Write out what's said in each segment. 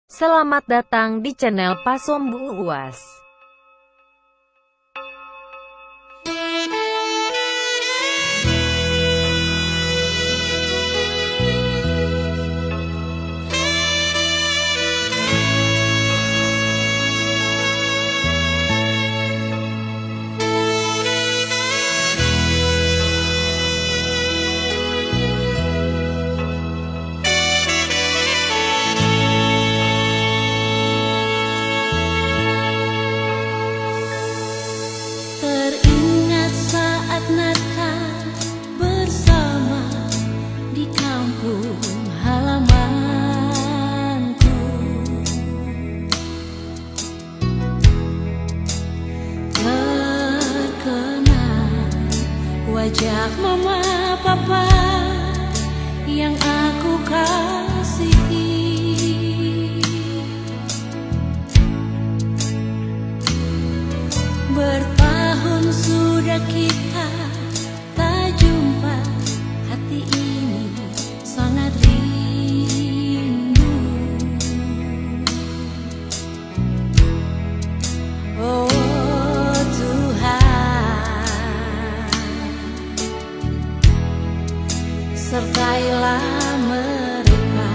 Selamat datang di channel Pasombu UAS. Teringat saat Natal bersama di kampung halamanku, terkenal wajah mama papa yang aku kasihi. Bertahun sudah kita tak jumpa, hati ini sangat rindu. Oh Tuhan, sertailah mereka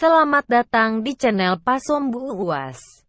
Selamat datang di channel Pasombu UAS.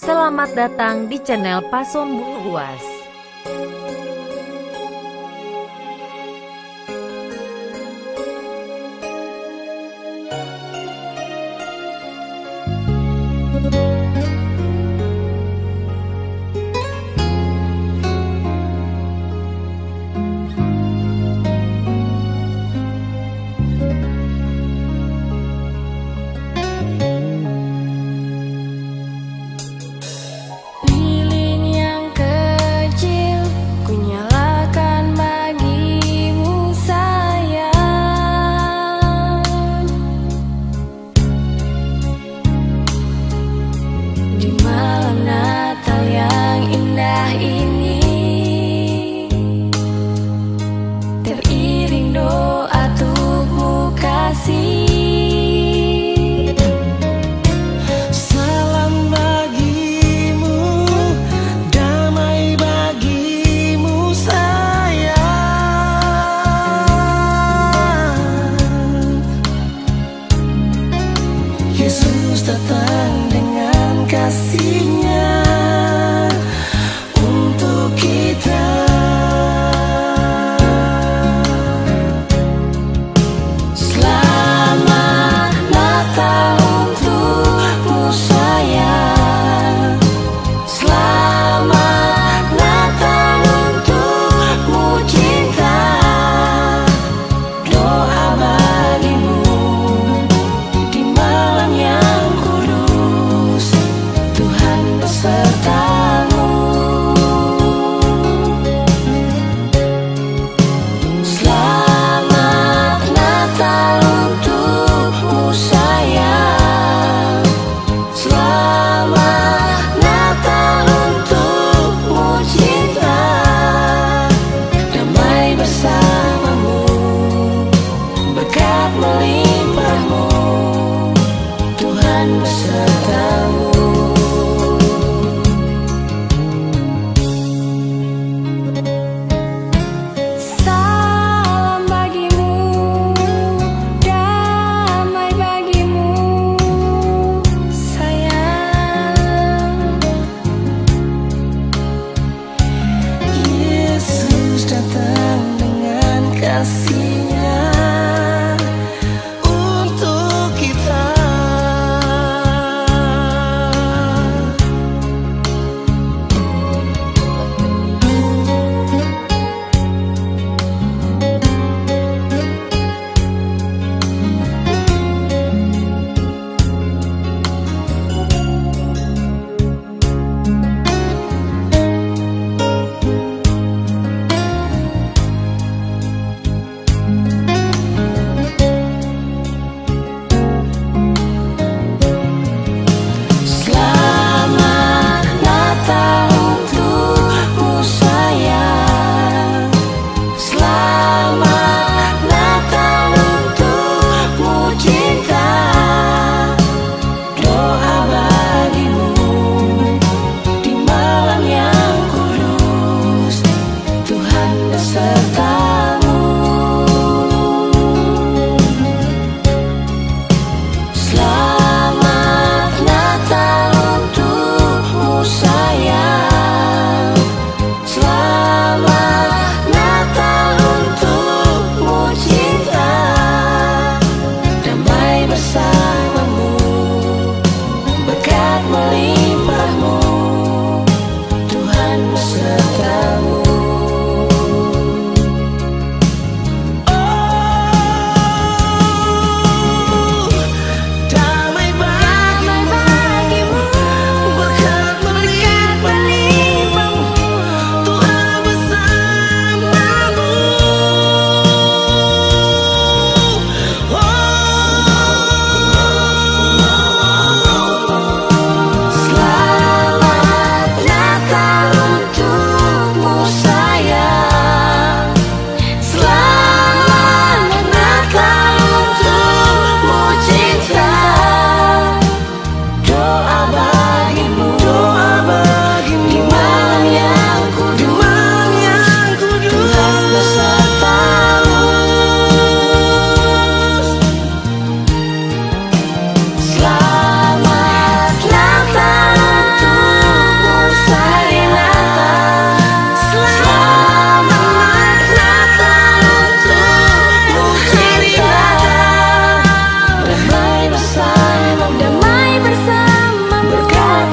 Selamat datang di channel Pasombu UAS. Yesus datang dengan kasih-Nya untuk kita. Selamat Natal untukmu sayang. Selamat Natal untukmu cinta. Doa bagimu di malam yang kudus, Tuhan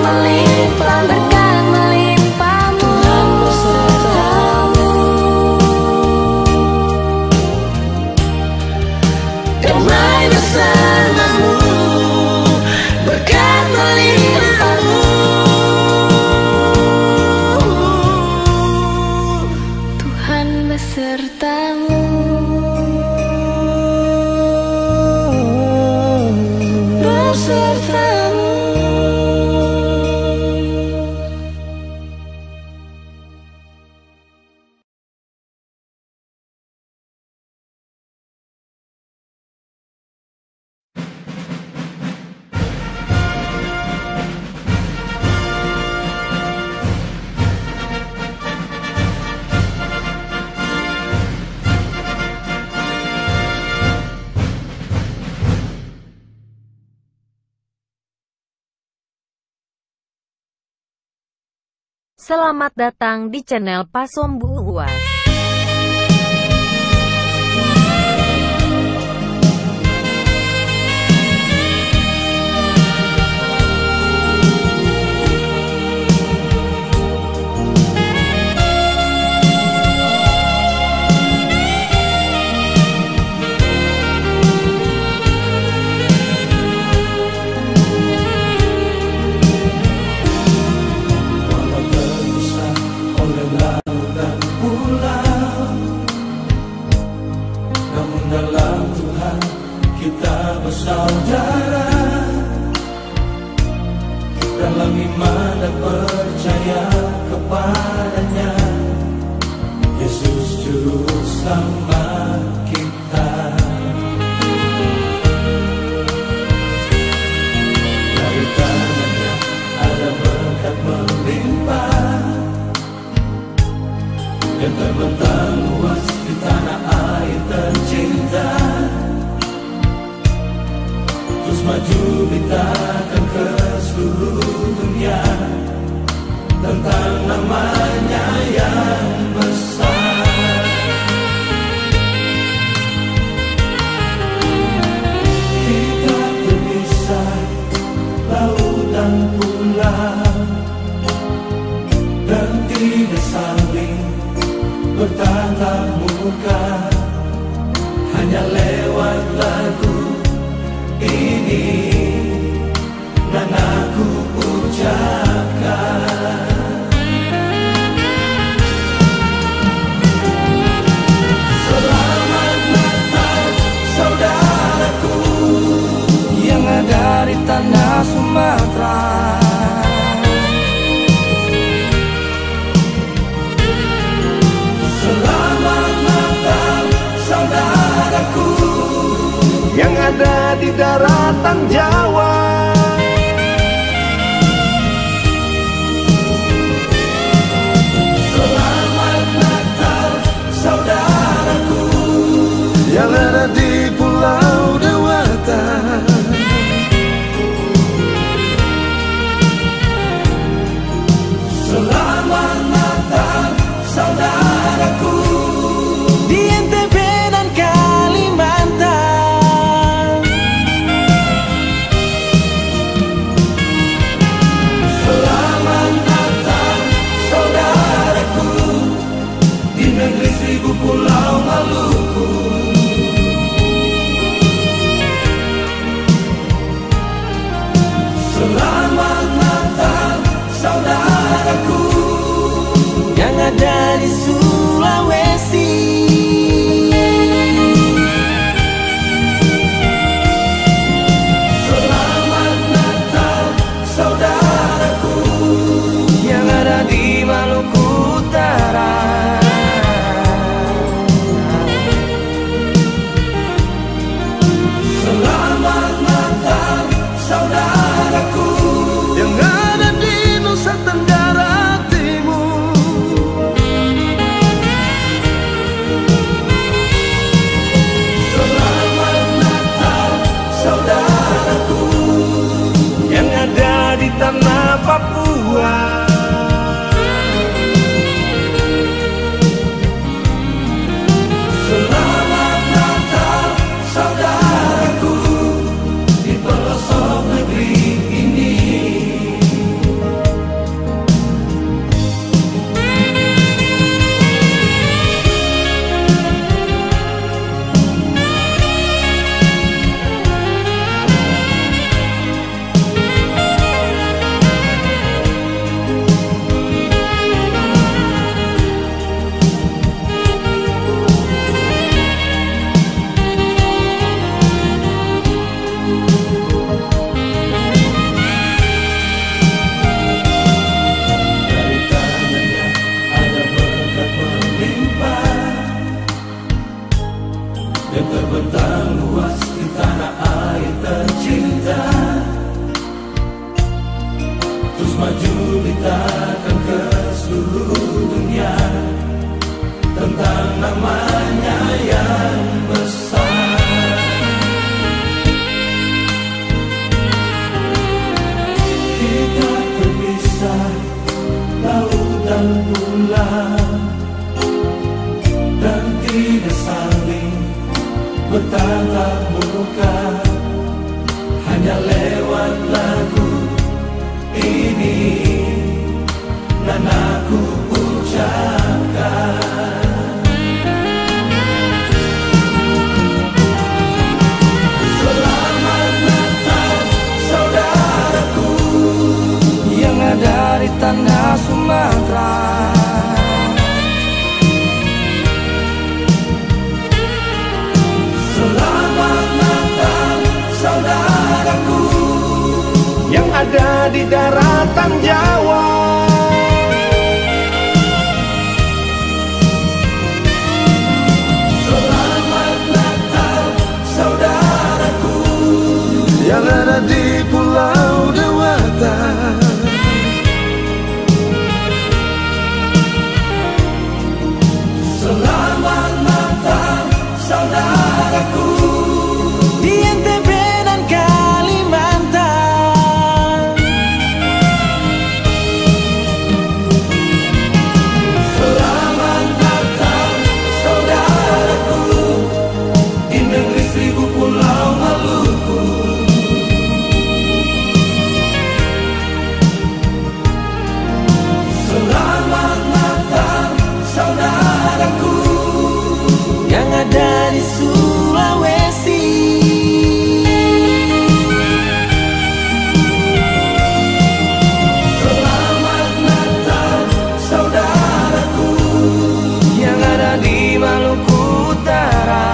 melimpah, berkat melimpahmu. Tuhan besertamu. Damai bersamamu, berkat melimpahmu. Tuhan besertamu. Besertamu. Selamat datang di channel Pasom Bu Uas. Bersaudara dalam iman dan percaya kepadanya, Yesus Juru Selamat kita. Dari tangannya ada berkat melimpah yang terbentang luas di tanah air tercinta. Terus maju beritakan ke seluruh dunia tentang namanya yang besar. Kita terpisah laut dan pulau, dan tidak saling bertatap muka, hanya lewat lagu ini dan aku ucapkan. Selamat Natal saudaraku yang ada di tanah Sumatera. Selamat Natal saudaraku yang ada di daratan Jawa. Selamat Natal saudaraku yang ada di Pulau Dewata. Selamat Natal saudaraku di NTB dan Kalimantan. beritakan ke seluruh dunia tentang namanya yang besar. Kita terpisah laut dan bulan, dan tidak saling bertatap muka, hanya lewat lagu ini dan aku ucapkan Selamat Natal saudaraku yang ada di tanah Sumatera. Selamat Natal saudaraku Yang ada di daratan Jawa. Selamat Natal saudaraku Yang ada di Pulau Dewata. Selamat Natal saudaraku Di NTB dan Kalimantan. Selamat Natal saudaraku di negeri seribu pulau Maluku. Selamat Natal saudaraku Yang ada di Sulawesi. Selamat Natal saudaraku Yang ada di Maluku Utara.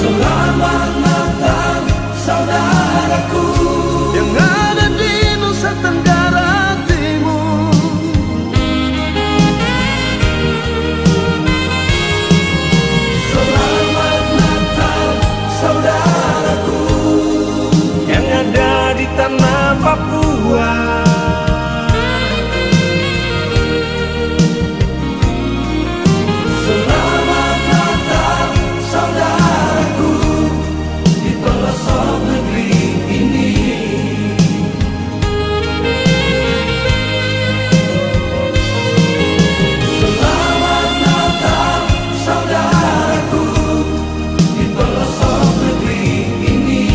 Selamat Natal saudaraku Yang ada di Nusa Tenggara Timur. Selamat Natal saudaraku Yang ada di tanah Papua. Selamat Natal saudaraku di pelosok negeri ini. Selamat Natal saudaraku di pelosok negeri ini.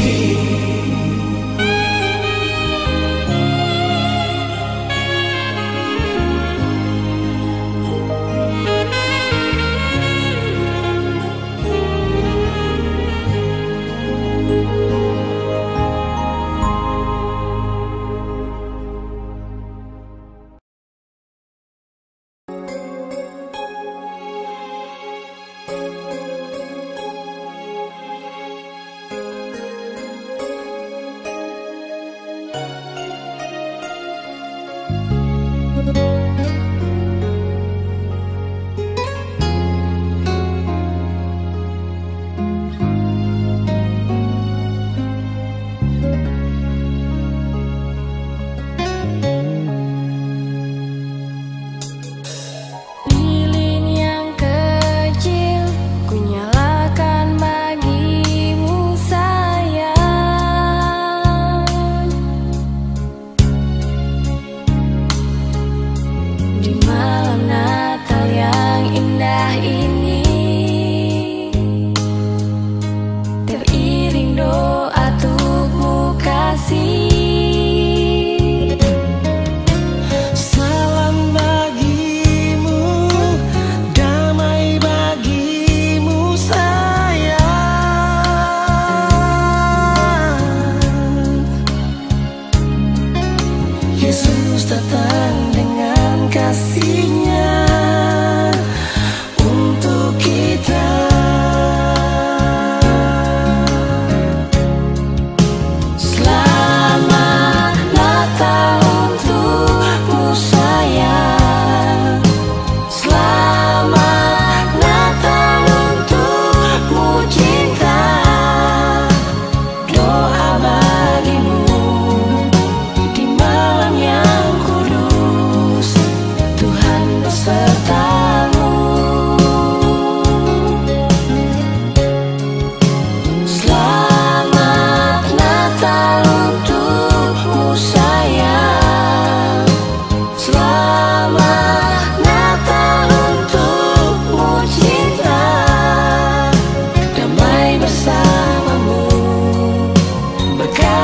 Lilin yang kecil ku nyalakan bagimu sayang.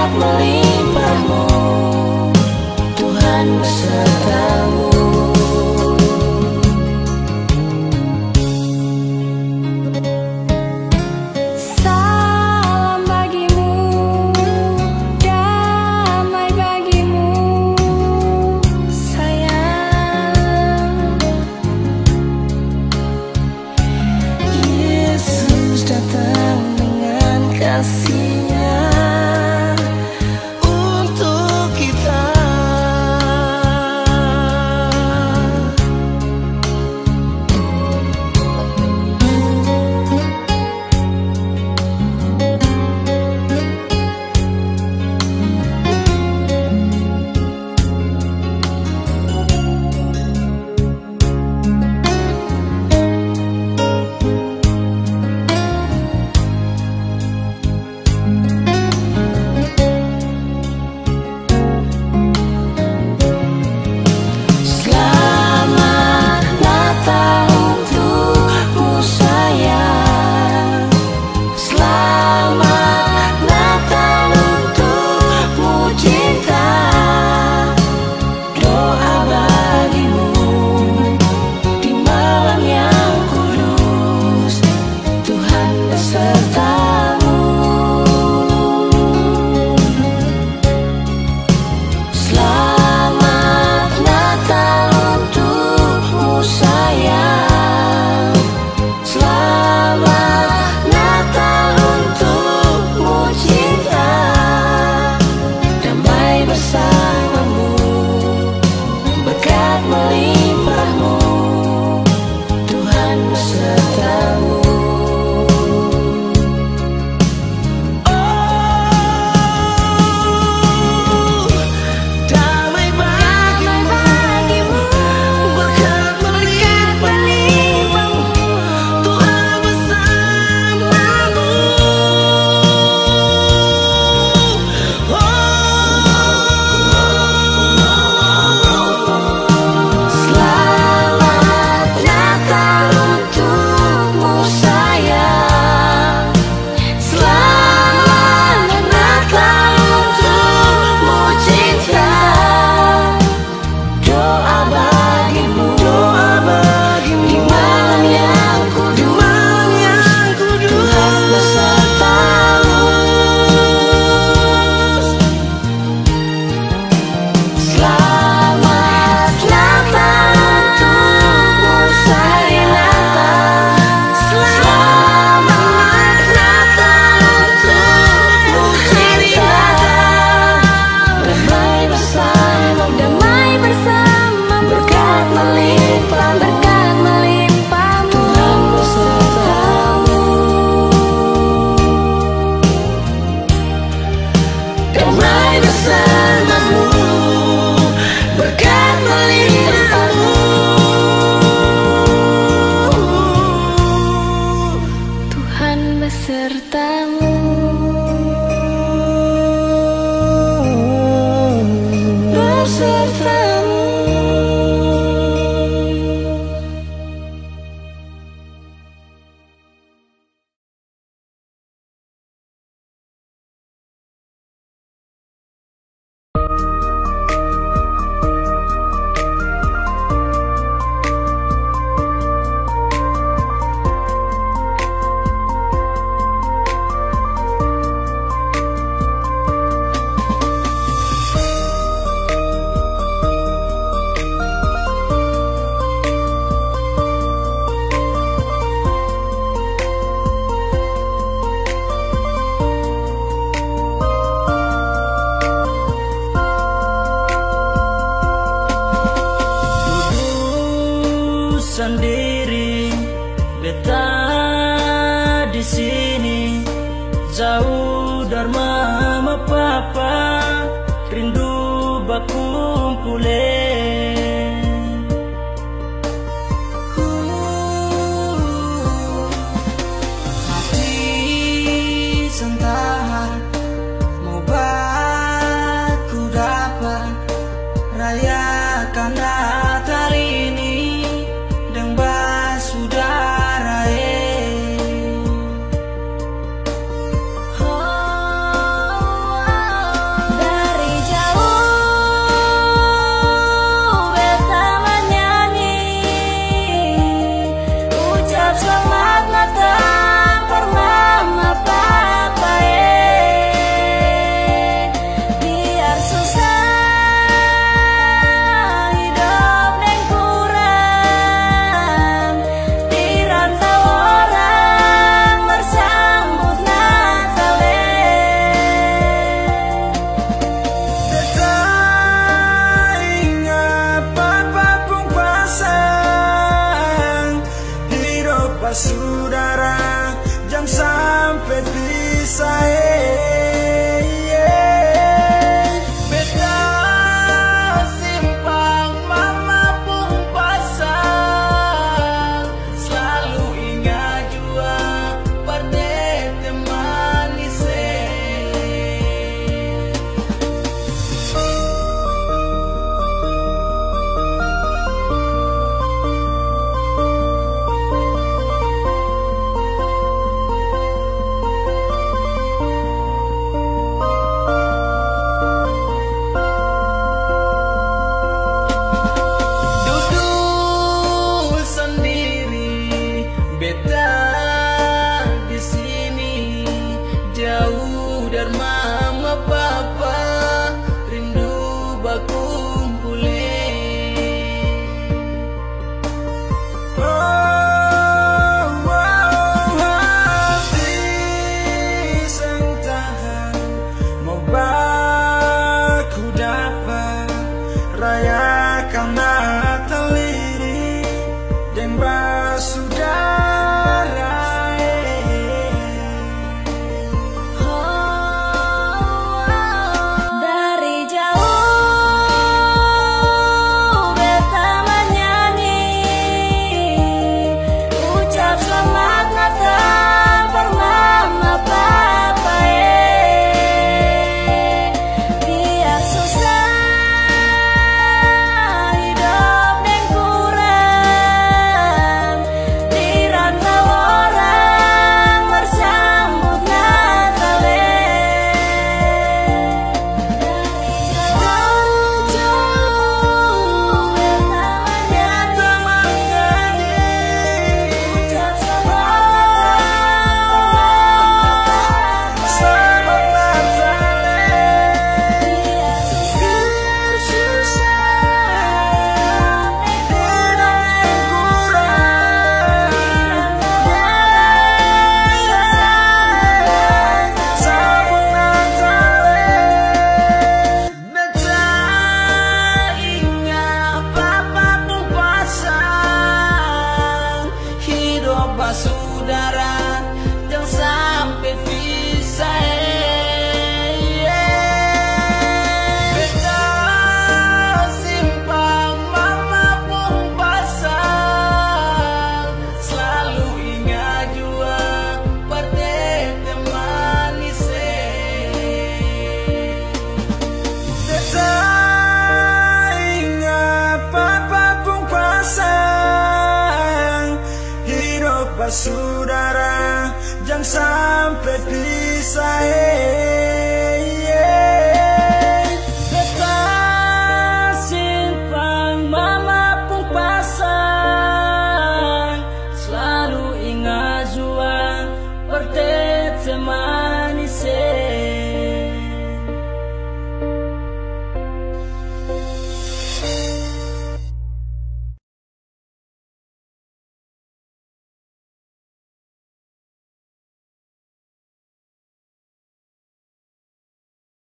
berkat melimpahmu, Tuhan besertamu. Salam bagimu, damai bagimu, sayang. Yesus datang dengan kasih-Nya untuk kita. Selamat Natal untukmu sayang, selamat Natal untukmu cinta. Doa bagimu di malam yang kudus, Tuhan besertamu. Selamat Natal untukmu sayang, selamat Natal untukmu cinta. Damai bersamamu, berkat melimpahmu, Tuhan besertamu. Damai bagimu, berkat melimpahmu, Tuhan bersamamu. Selamat Natal untukmu sayang, selamat Natal untukmu cinta. Doa bagimu di malam yang kudus, Tuhan besertamu. Selamat Natal untukmu sayang, selamat Natal untukmu cinta. Damai bersamamu, berkat melimpahmu, Tuhan besertamu. Damai bersamamu, berkat melimpahmu, Tuhan besertamu. Sendiri beta di sini, jauh dari mama papa, rindu bakumpule. Hati sentahan mau baku dapat rayakan Natal ini dengan basudara. sudah